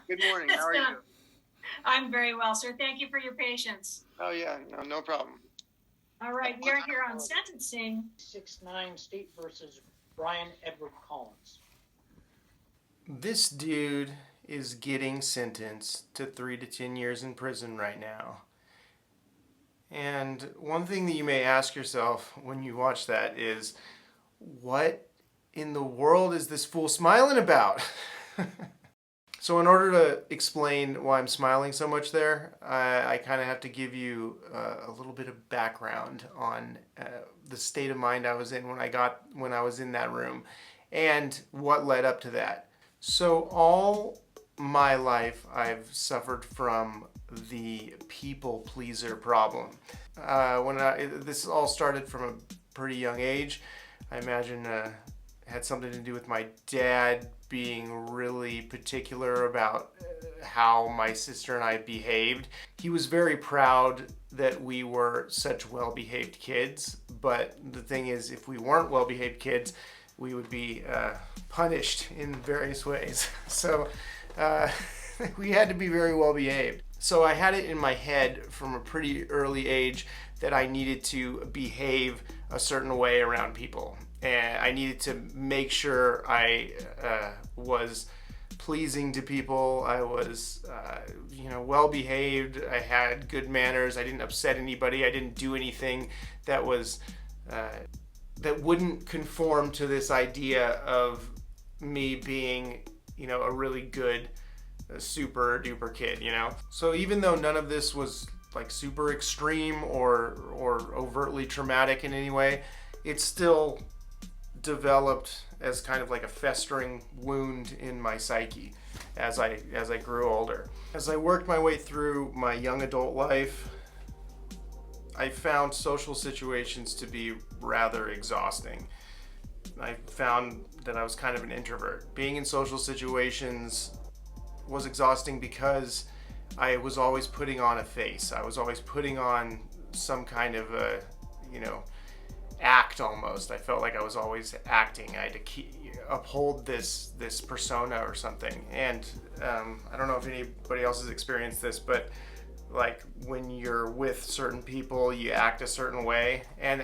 Good morning. That's How are you? done. I'm very well, sir. Thank you for your patience. Oh yeah, no problem. All right, we are here on sentencing. 6-9 State versus Brian Edward Collins. This dude is getting sentenced to 3 to 10 years in prison right now. And one thing that you may ask yourself when you watch that is, what in the world is this fool smiling about? So in order to explain why I'm smiling so much there, I kind of have to give you a little bit of background on the state of mind I was in when I was in that room, and what led up to that. So all my life, I've suffered from the people pleaser problem. This all started from a pretty young age. I imagine had something to do with my dad being really particular about how my sister and I behaved. He was very proud that we were such well-behaved kids, but the thing is, if we weren't well-behaved kids, we would be punished in various ways. So we had to be very well-behaved. So I had it in my head from a pretty early age that I needed to behave a certain way around people. And I needed to make sure I was pleasing to people. I was, well behaved. I had good manners. I didn't upset anybody. I didn't do anything that was that wouldn't conform to this idea of me being, a really good, super duper kid. So even though none of this was like super extreme or overtly traumatic in any way, it still developed as kind of like a festering wound in my psyche as I grew older. As I worked my way through my young adult life, I found social situations to be rather exhausting. I found that I was kind of an introvert. Being in social situations was exhausting because I was always putting on a face. I was always putting on some kind of a, act almost. I felt like I was always acting. I had to uphold this persona or something. And I don't know if anybody else has experienced this, but like when you're with certain people, you act a certain way, and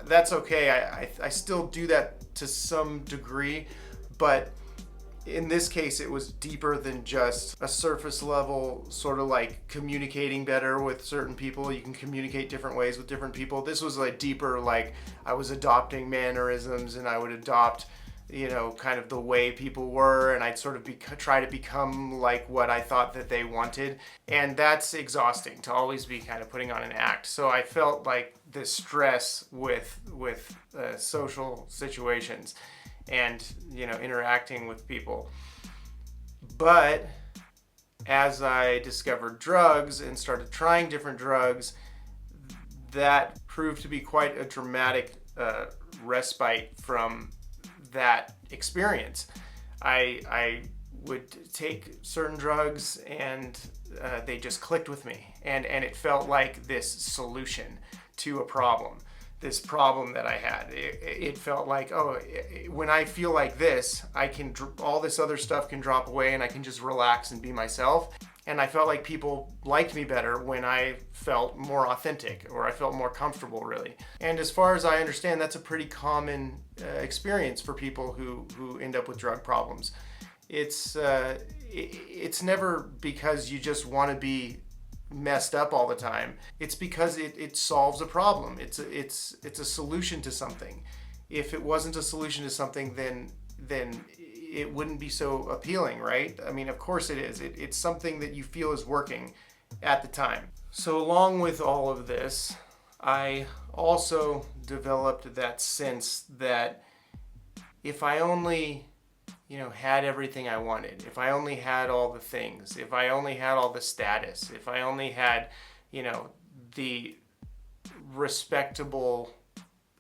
that's okay. I still do that to some degree, but in this case, it was deeper than just a surface level, sort of like communicating better with certain people. You can communicate different ways with different people. This was like deeper, like I was adopting mannerisms, and I would adopt, kind of the way people were, and I'd sort of try to become like what I thought that they wanted. And that's exhausting to always be kind of putting on an act. So I felt like this stress with social situations and interacting with people. But as I discovered drugs and started trying different drugs, that proved to be quite a dramatic respite from that experience. I would take certain drugs, and they just clicked with me, and it felt like this solution to a problem. This problem that I had. It felt like, when I feel like this, all this other stuff can drop away, and I can just relax and be myself. And I felt like people liked me better when I felt more authentic, or I felt more comfortable, really. And as far as I understand, that's a pretty common experience for people who end up with drug problems. It's never because you just want to be messed up all the time. It's because it solves a problem. It's a solution to something. If it wasn't a solution to something, then it wouldn't be so appealing, right? I mean, of course it is. It's something that you feel is working at the time. So along with all of this, I also developed that sense that if I only had everything I wanted, if I only had all the things, if I only had all the status, if I only had, the respectable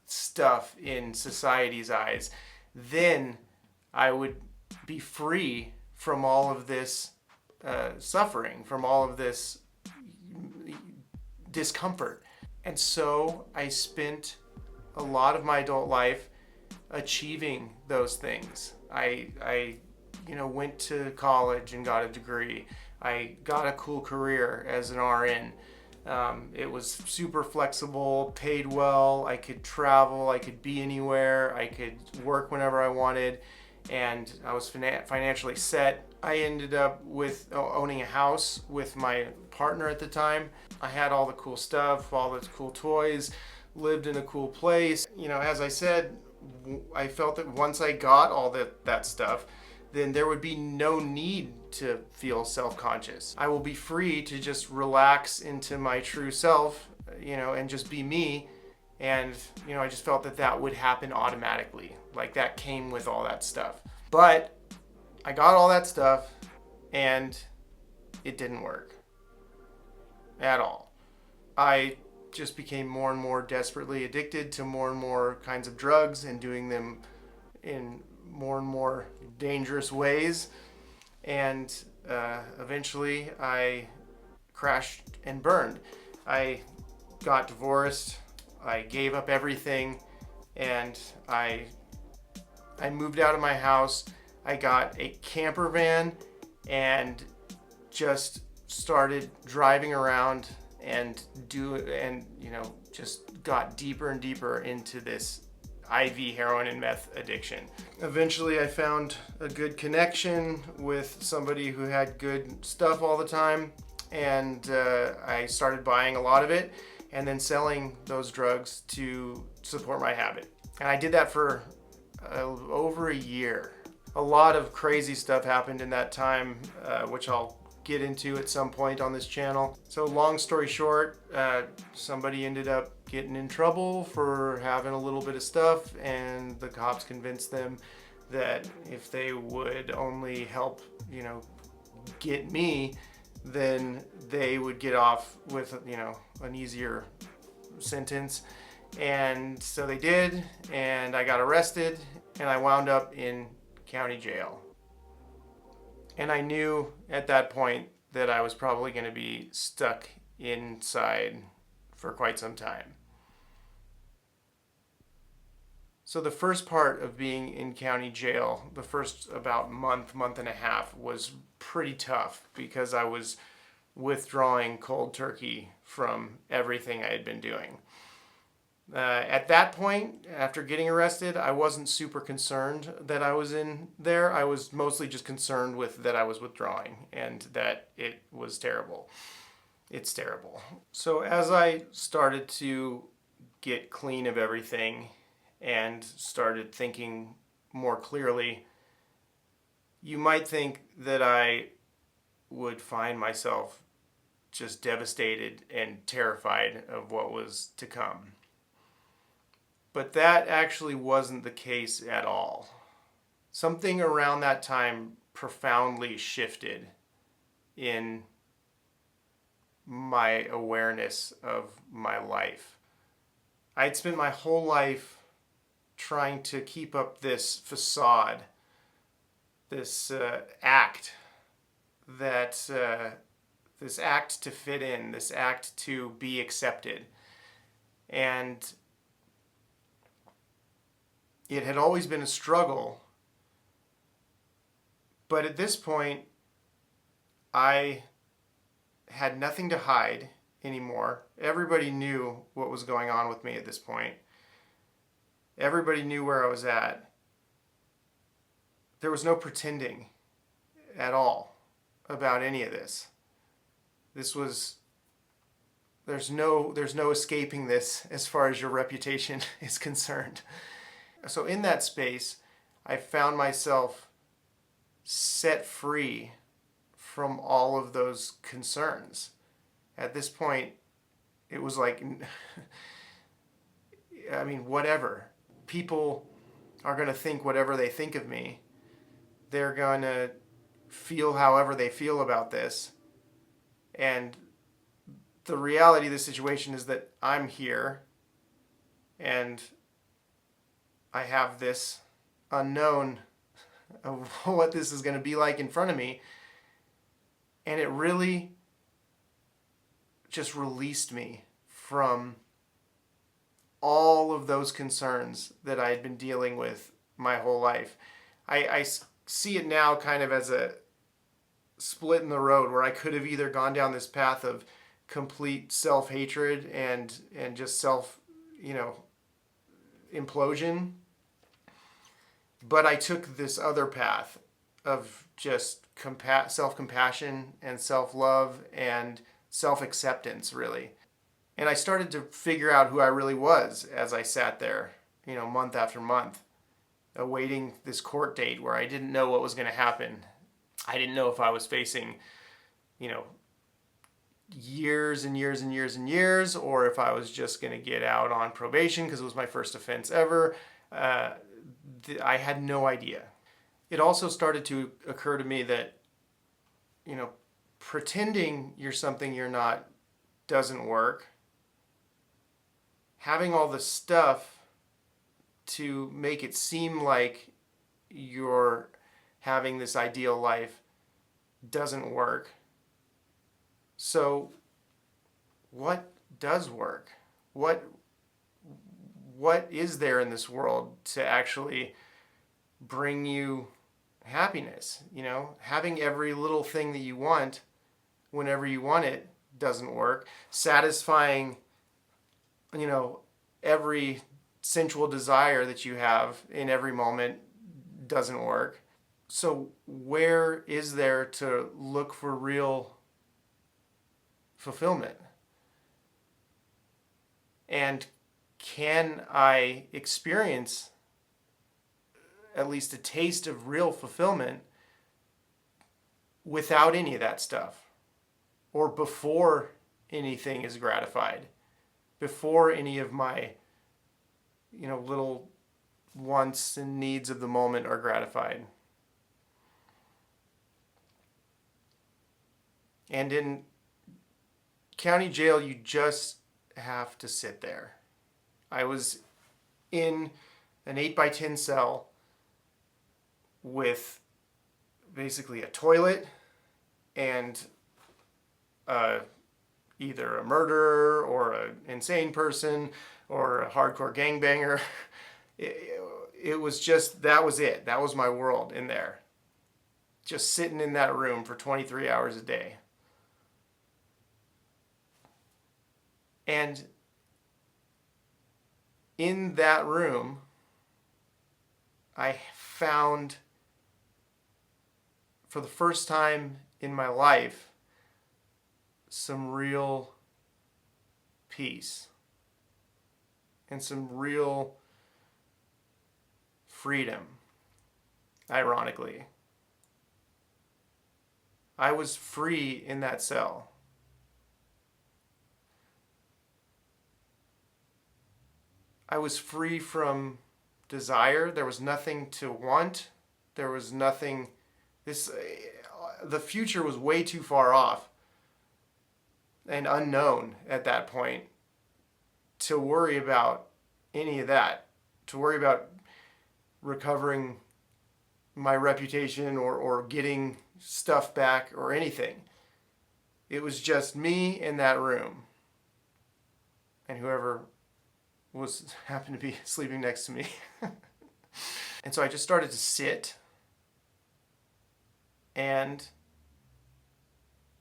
stuff in society's eyes, then I would be free from all of this suffering, from all of this discomfort. And so I spent a lot of my adult life achieving those things. I went to college and got a degree. I got a cool career as an RN. It was super flexible, paid well, I could travel, I could be anywhere, I could work whenever I wanted, and I was financially set. I ended up with owning a house with my partner at the time. I had all the cool stuff, all the cool toys, lived in a cool place. As I said, I felt that once I got all that stuff, then there would be no need to feel self-conscious. I will be free to just relax into my true self, and just be me. And, I just felt that would happen automatically. Like that came with all that stuff. But I got all that stuff and it didn't work at all. I just became more and more desperately addicted to more and more kinds of drugs and doing them in more and more dangerous ways, and eventually I crashed and burned. I got divorced, I gave up everything, and I moved out of my house. I got a camper van and just started driving around and just got deeper and deeper into this IV heroin and meth addiction. Eventually I found a good connection with somebody who had good stuff all the time, and I started buying a lot of it and then selling those drugs to support my habit. And I did that for over a year. A lot of crazy stuff happened in that time, which I'll get into at some point on this channel. So long story short, somebody ended up getting in trouble for having a little bit of stuff, and the cops convinced them that if they would only help, get me, then they would get off with, an easier sentence. And so they did, and I got arrested, and I wound up in county jail. And I knew at that point that I was probably going to be stuck inside for quite some time. So the first part of being in county jail, the first about month and a half, was pretty tough because I was withdrawing cold turkey from everything I had been doing. At that point, after getting arrested, I wasn't super concerned that I was in there. I was mostly just concerned with that I was withdrawing and that it was terrible. It's terrible. So as I started to get clean of everything and started thinking more clearly, you might think that I would find myself just devastated and terrified of what was to come. But that actually wasn't the case at all. Something around that time profoundly shifted in my awareness of my life. I'd spent my whole life trying to keep up this facade, this act to fit in, this act to be accepted. And it had always been a struggle, but at this point, I had nothing to hide anymore. Everybody knew what was going on with me at this point. Everybody knew where I was at. There was no pretending at all about any of this. There's no escaping this as far as your reputation is concerned. So in that space, I found myself set free from all of those concerns. At this point, it was like, whatever. People are going to think whatever they think of me. They're going to feel however they feel about this. And the reality of the situation is that I'm here and I have this unknown of what this is going to be like in front of me. And it really just released me from all of those concerns that I had been dealing with my whole life. I see it now kind of as a split in the road where I could have either gone down this path of complete self-hatred and just self, implosion. But I took this other path of just self-compassion and self-love and self-acceptance, really. And I started to figure out who I really was as I sat there, month after month, awaiting this court date where I didn't know what was going to happen. I didn't know if I was facing, years and years and years and years, or if I was just going to get out on probation because it was my first offense ever. I had no idea. It also started to occur to me that, pretending you're something you're not doesn't work. Having all the stuff to make it seem like you're having this ideal life doesn't work. So what does work? What is there in this world to actually bring you happiness? Having every little thing that you want whenever you want it doesn't work. Satisfying, every sensual desire that you have in every moment doesn't work. So where is there to look for real fulfillment? And can I experience at least a taste of real fulfillment without any of that stuff? Or before anything is gratified? Before any of my, little wants and needs of the moment are gratified? And in county jail, you just have to sit there. I was in an 8x10 cell with basically a toilet and either a murderer or an insane person or a hardcore gangbanger. It was just, that was it. That was my world in there. Just sitting in that room for 23 hours a day. And in that room, I found, for the first time in my life, some real peace and some real freedom, ironically. I was free in that cell. I was free from desire. There was nothing to want. There was nothing. The future was way too far off and unknown at that point to worry about any of that, to worry about recovering my reputation or getting stuff back or anything. It was just me in that room and whoever happened to be sleeping next to me. And so I just started to sit and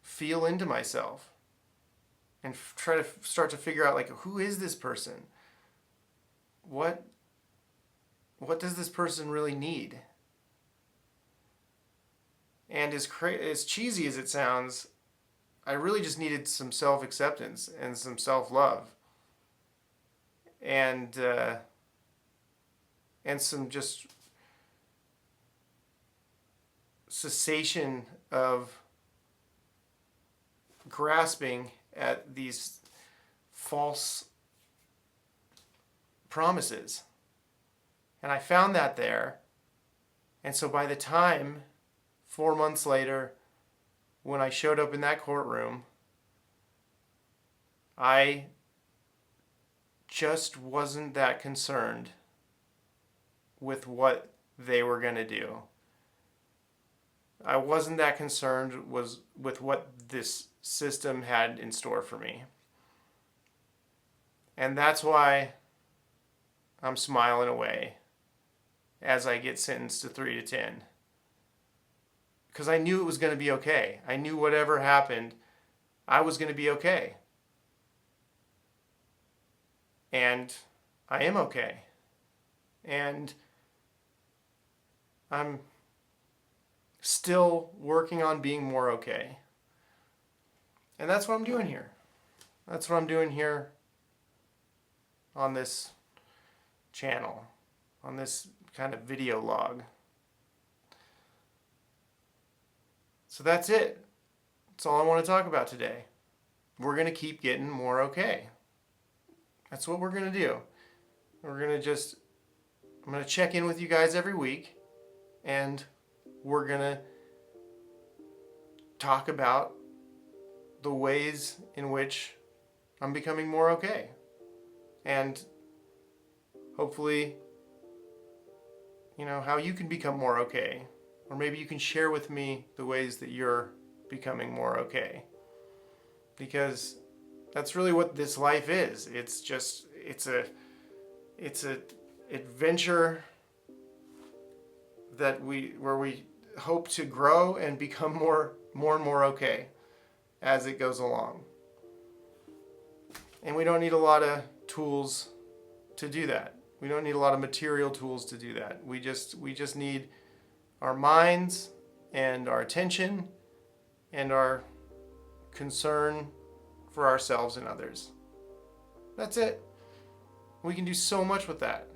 feel into myself and try to start to figure out, who is this person? What does this person really need? And as cheesy as it sounds, I really just needed some self-acceptance and some self-love. And some just cessation of grasping at these false promises. And I found that there. And so by the time, 4 months later, when I showed up in that courtroom, I just wasn't that concerned with what they were going to do. I wasn't that concerned with what this system had in store for me. And that's why I'm smiling away as I get sentenced to 3 to 10. because I knew it was going to be okay. I knew whatever happened, I was going to be okay. And I am okay. And I'm still working on being more okay. And that's what I'm doing here. That's what I'm doing here on this channel, on this kind of video log. So that's it. That's all I want to talk about today. We're going to keep getting more okay. That's what we're going to do. I'm going to check in with you guys every week, and we're going to talk about the ways in which I'm becoming more okay. And hopefully, how you can become more okay. Or maybe you can share with me the ways that you're becoming more okay. Because that's really what this life is. It's a adventure where we hope to grow and become more and more okay as it goes along. And we don't need a lot of tools to do that. We don't need a lot of material tools to do that. We just need our minds and our attention and our concern for ourselves and others. That's it. We can do so much with that.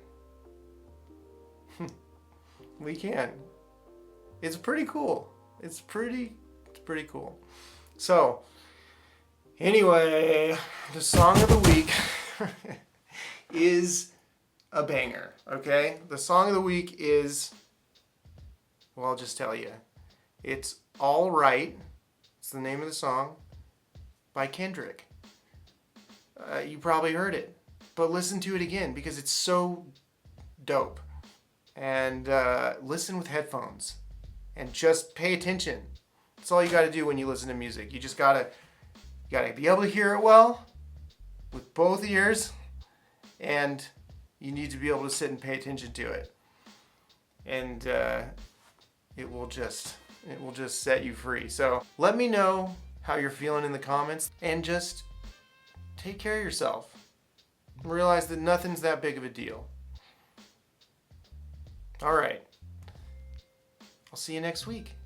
We can. It's pretty cool. It's pretty cool. So, anyway, the song of the week is a banger, okay? The song of the week is, well, I'll just tell you. It's All Right. It's the name of the song by Kendrick. You probably heard it, but listen to it again because it's so dope. And listen with headphones and just pay attention. That's all you got to do when you listen to music. You just gotta be able to hear it well with both ears, and you need to be able to sit and pay attention to it. And it will just set you free. So let me know how you're feeling in the comments, and just take care of yourself. Realize that nothing's that big of a deal. All right. I'll see you next week.